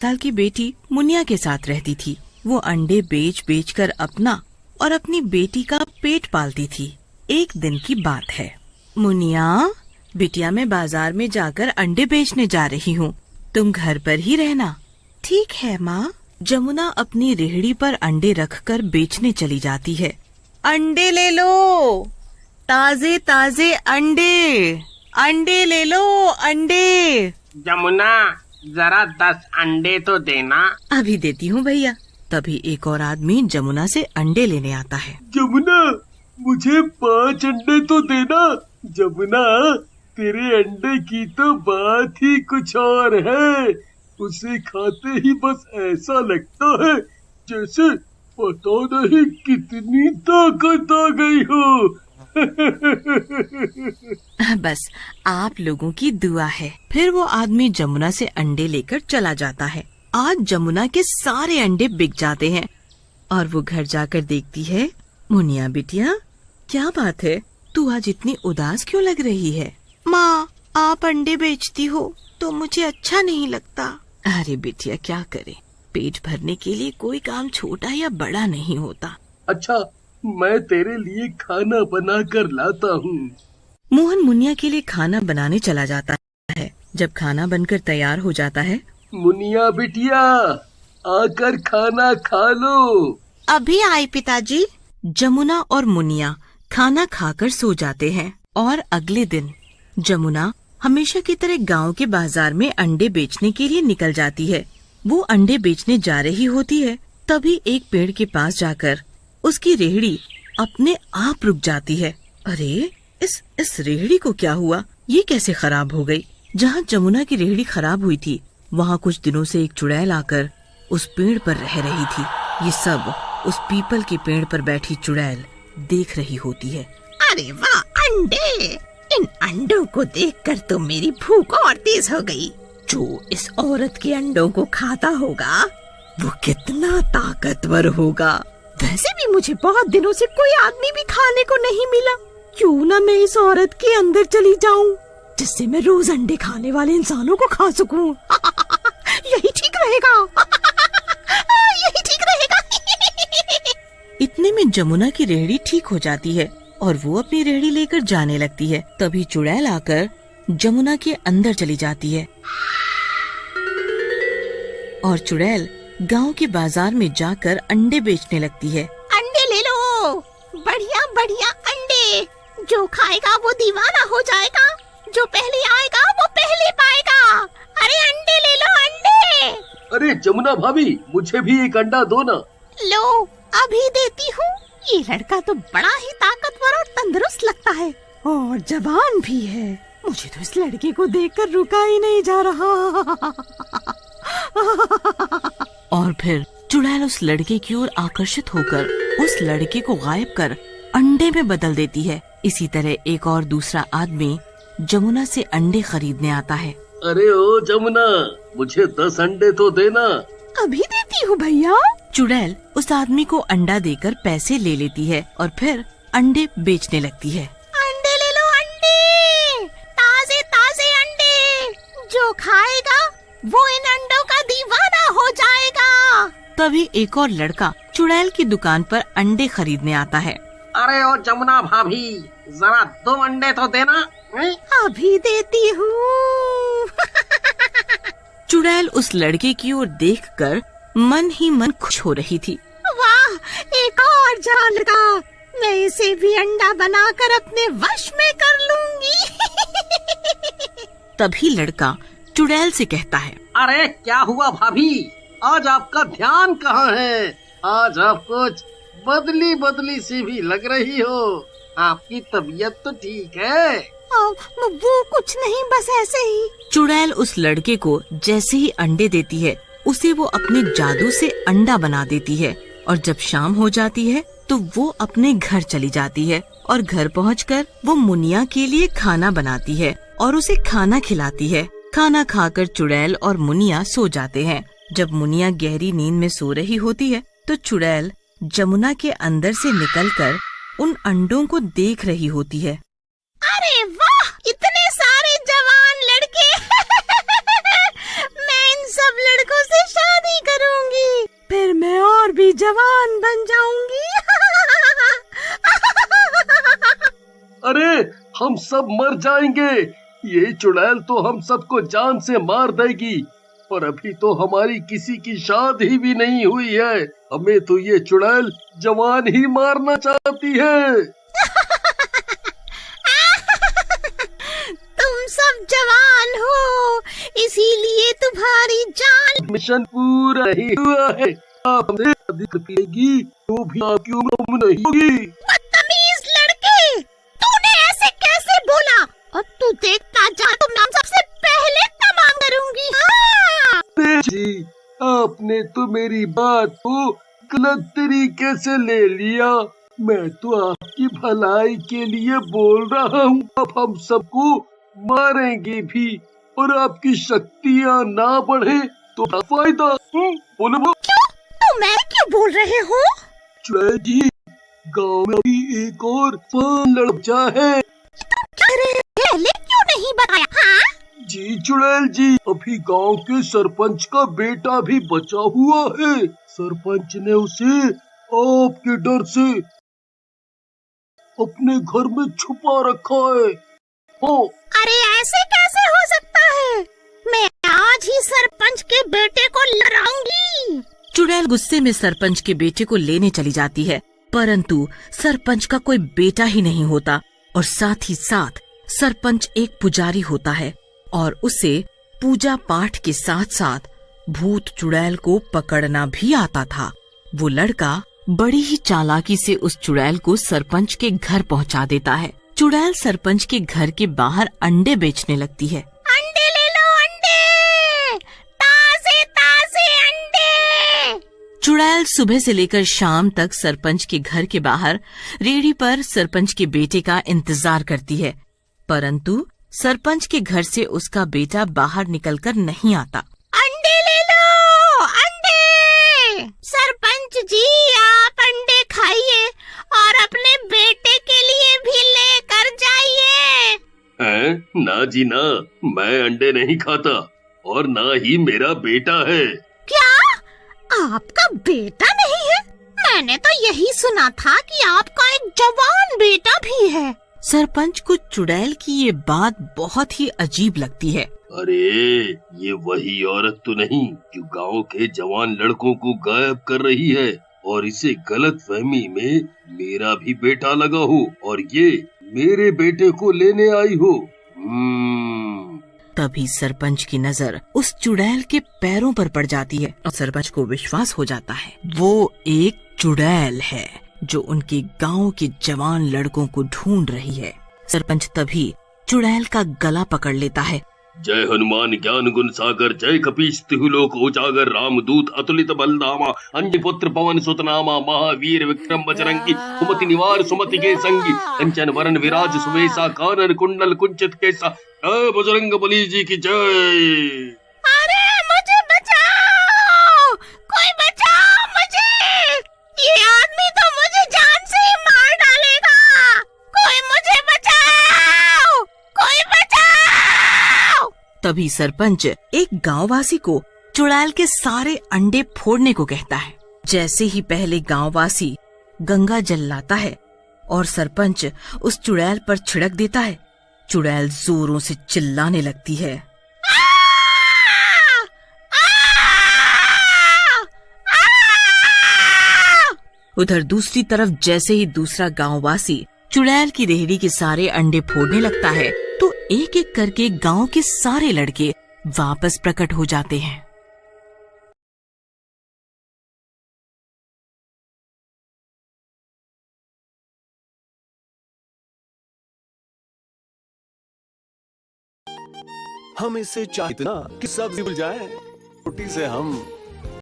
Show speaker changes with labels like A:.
A: साल की बेटी मुनिया के साथ रहती थी। वो अंडे बेच बेच कर अपना और अपनी बेटी का पेट पालती थी। एक दिन की बात है। मुनिया, बिटिया मैं बाजार में जाकर अंडे बेचने जा रही हूँ, तुम घर पर ही रहना। ठीक है माँ। जमुना अपनी रेहड़ी पर अंडे रखकर बेचने चली जाती है। अंडे ले लो, ताजे ताजे अंडे, अंडे ले लो, अंडे।
B: जमुना, जरा 10 अंडे तो देना।
A: अभी देती हूँ भैया। तभी एक और आदमी जमुना से अंडे लेने आता है।
C: जमुना, मुझे 5 अंडे तो देना। जमुना, तेरे अंडे की तो बात ही कुछ और है। उसे खाते ही बस ऐसा लगता है जैसे पता नहीं कितनी ताकत आ गई हो।
A: बस आप लोगों की दुआ है। फिर वो आदमी जमुना से अंडे लेकर चला जाता है। आज जमुना के सारे अंडे बिक जाते हैं और वो घर जाकर देखती है। मुनिया बिटिया, क्या बात है, तू आज इतनी उदास क्यों लग रही है? माँ, आप अंडे बेचती हो तो मुझे अच्छा नहीं लगता। अरे बिटिया, क्या करे, पेट भरने के लिए कोई काम छोटा या बड़ा नहीं होता।
C: अच्छा, मैं तेरे लिए खाना बना कर लाता हूँ।
A: मोहन मुनिया के लिए खाना बनाने चला जाता है। जब खाना बनकर तैयार हो जाता है,
C: मुनिया बिटिया, आकर खाना खा लो।
A: अभी आई पिताजी। जमुना और मुनिया खाना खाकर सो जाते हैं और अगले दिन जमुना हमेशा की तरह गांव के बाजार में अंडे बेचने के लिए निकल जाती है। वो अंडे बेचने जा रही होती है, तभी एक पेड़ के पास जाकर उसकी रेहड़ी अपने आप रुक जाती है। अरे, इस रेहड़ी को क्या हुआ? ये कैसे खराब हो गई? जहाँ जमुना की रेहड़ी खराब हुई थी, वहाँ कुछ दिनों से एक चुड़ैल आकर उस पेड़ पर रह रही थी। ये सब उस पीपल के पेड़ पर बैठी चुड़ैल देख रही होती है।
D: अरे वाह, अंडे! इन अंडों को देखकर तो मेरी भूख और तेज हो गई। जो इस औरत के अंडों को खाता होगा वो कितना ताकतवर होगा। वैसे भी मुझे बहुत दिनों से कोई आदमी भी खाने को नहीं मिला। क्यों ना मैं इस औरत के अंदर चली जाऊं, जिससे मैं रोज अंडे खाने वाले इंसानों को खा सकूं। यही ठीक रहेगा। यही ठीक रहेगा।
A: इतने में जमुना की रेहड़ी ठीक हो जाती है और वो अपनी रेहड़ी लेकर जाने लगती है। तभी चुड़ैल आकर जमुना के अंदर चली जाती है और चुड़ैल गांव के बाजार में जाकर अंडे बेचने लगती है।
D: अंडे ले लो, बढ़िया बढ़िया अंडे। जो खाएगा वो दीवाना हो जाएगा, जो पहले आएगा वो पहले पाएगा। अरे अंडे ले लो, अंडे।
C: अरे जमुना भाभी, मुझे भी एक अंडा दो ना।
D: लो, अभी देती हूँ। ये लड़का तो बड़ा ही ताकतवर और तंदुरुस्त लगता है और जवान भी है। मुझे तो इस लड़के को देखकर रुका ही नहीं जा रहा।
A: और फिर चुड़ैल उस लड़के की ओर आकर्षित होकर उस लड़के को गायब कर अंडे में बदल देती है। इसी तरह एक और दूसरा आदमी जमुना से अंडे खरीदने आता है।
C: अरे ओ जमुना, मुझे 10 अंडे तो देना।
D: अभी देती हूँ भैया।
A: चुड़ैल उस आदमी को अंडा देकर पैसे ले लेती है और फिर अंडे बेचने लगती है।
D: अंडे ले लो, अंडे, ताजे ताजे अंडे। जो खाएगा वो इन अंडों का दीवाना हो जाएगा।
A: तभी एक और लड़का चुड़ैल की दुकान पर अंडे खरीदने आता है।
B: अरे ओ जमुना भाभी, जरा 2 अंडे तो देना।
D: अभी देती हूँ।
A: चुड़ैल उस लड़के की ओर देखकर मन ही मन खुश हो रही थी।
D: वाह, एक और जान लगा। मैं इसे भी अंडा बनाकर अपने वश में कर लूंगी।
A: तभी लड़का चुड़ैल से कहता है,
B: अरे क्या हुआ भाभी, आज आपका ध्यान कहाँ है? आज आप कुछ बदली बदली सी भी लग रही हो। आपकी तबीयत तो ठीक है?
D: वो कुछ नहीं, बस ऐसे ही।
A: चुड़ैल उस लड़के को जैसे ही अंडे देती है, उसे वो अपने जादू से अंडा बना देती है और जब शाम हो जाती है तो वो अपने घर चली जाती है और घर पहुंचकर वो मुनिया के लिए खाना बनाती है और उसे खाना खिलाती है। खाना खाकर चुड़ैल और मुनिया सो जाते हैं। जब मुनिया गहरी नींद में सो रही होती है तो चुड़ैल जमुना के अंदर से निकलकर उन अंडों को देख रही होती है।
D: अरे वाह, इतने सारे जवान लड़के। मैं इन सब लड़कों से जवान बन जाऊंगी।
C: अरे हम सब मर जाएंगे। ये चुड़ैल तो हम सबको जान से मार देगी। पर अभी तो हमारी किसी की शादी भी नहीं हुई है। हमें तो ये चुड़ैल जवान ही मारना चाहती है।
D: तुम सब जवान हो, इसीलिए तुम्हारी जान।
C: मिशन पूरा नहीं हुआ है। आप हमसे शादी करेगी तो भी आपकी उम्र कम नहीं होगी।
D: बदतमीज लड़के, तूने ऐसे कैसे बोला? अब तू देखता जा, तो मैं सबसे पहले तमाम करूंगी। हाँ।
C: जी, आपने तो मेरी बात को गलत तरीके से ले लिया। मैं तो आपकी भलाई के लिए बोल रहा हूँ। अब हम सबको मारेंगे भी और आपकी शक्तियाँ ना बढ़े तो क्या फायदा? बोलो।
D: क्यों? तो मैं क्यों बोल रहे हो?
C: चुड़ैल जी, गांव में अभी एक और जवान लड़का है।
D: पहले क्यों नहीं बताया? हाँ?
C: जी चुड़ैल जी, अभी गांव के सरपंच का बेटा भी बचा हुआ है। सरपंच ने उसे आपके डर से अपने घर में छुपा रखा है।
D: अरे ऐसे कैसे हो सकता है? मैं आज ही सरपंच के बेटे को लड़ाऊंगी।
A: चुड़ैल गुस्से में सरपंच के बेटे को लेने चली जाती है, परंतु सरपंच का कोई बेटा ही नहीं होता और साथ ही साथ सरपंच एक पुजारी होता है और उसे पूजा पाठ के साथ साथ भूत चुड़ैल को पकड़ना भी आता था। वो लड़का बड़ी ही चालाकी से उस चुड़ैल को सरपंच के घर पहुंचा देता है। चुड़ैल सरपंच के घर के बाहर अंडे बेचने लगती है।
D: अंडे ले लो, अंडे, ताजे ताजे अंडे।
A: चुड़ैल सुबह से लेकर शाम तक सरपंच के घर के बाहर रेहड़ी पर सरपंच के बेटे का इंतजार करती है, परंतु सरपंच के घर से उसका बेटा बाहर निकलकर नहीं आता।
D: अंडे ले लो, अंडे। सरपंच जी, आप अंडे खाइए और अपने बेटे के लिए भी लेकर जाइए।
C: हैं? ना जी ना, मैं अंडे नहीं खाता और ना ही मेरा बेटा है।
D: क्या? आपका बेटा नहीं है? मैंने तो यही सुना था कि आपका एक जवान बेटा भी है।
A: सरपंच को चुड़ैल की ये बात बहुत ही अजीब लगती है।
C: अरे ये वही औरत तो नहीं जो गांव के जवान लड़कों को गायब कर रही है और इसे गलत फहमी में मेरा भी बेटा लगा हो और ये मेरे बेटे को लेने आई हो।
A: तभी सरपंच की नजर उस चुड़ैल के पैरों पर पड़ जाती है और सरपंच को विश्वास हो जाता है वो एक चुड़ैल है जो उनके गांव के जवान लड़कों को ढूंढ रही है। सरपंच तभी चुड़ैल का गला पकड़ लेता है।
C: जय हनुमान ज्ञान गुण सागर, जय कपीश तिहुलोक उजागर, रामदूत अतुलित बलधामा, अंजनी पुत्र पवन सुत नामा, महावीर विक्रम बजरंगी, कुमति निवार सुमति के संगी, कंचन वरण विराज सुवेशा, कानन कुंडल कुंचित केसा, जय बजरंग बली जी की जय।
D: अरे मुझे बचाओ, कोई बचाओ मुझे, ये आदमी तो मुझे जान से ही मार डालेगा। कोई मुझे बचाओ, कोई बचाओ।
A: तभी सरपंच एक गांववासी को चुड़ैल के सारे अंडे फोड़ने को कहता है। जैसे ही पहले गांववासी गंगा जल लाता है और सरपंच उस चुड़ैल पर छिड़क देता है, चुड़ैल जोरों से चिल्लाने लगती है। उधर दूसरी तरफ जैसे ही दूसरा गांववासी चुड़ैल की रेहड़ी के सारे अंडे फोड़ने लगता है तो एक एक करके गांव के सारे लड़के वापस प्रकट हो जाते हैं।
E: हम इससे चाहते ना कि सब भूल जाए, रोटी से हम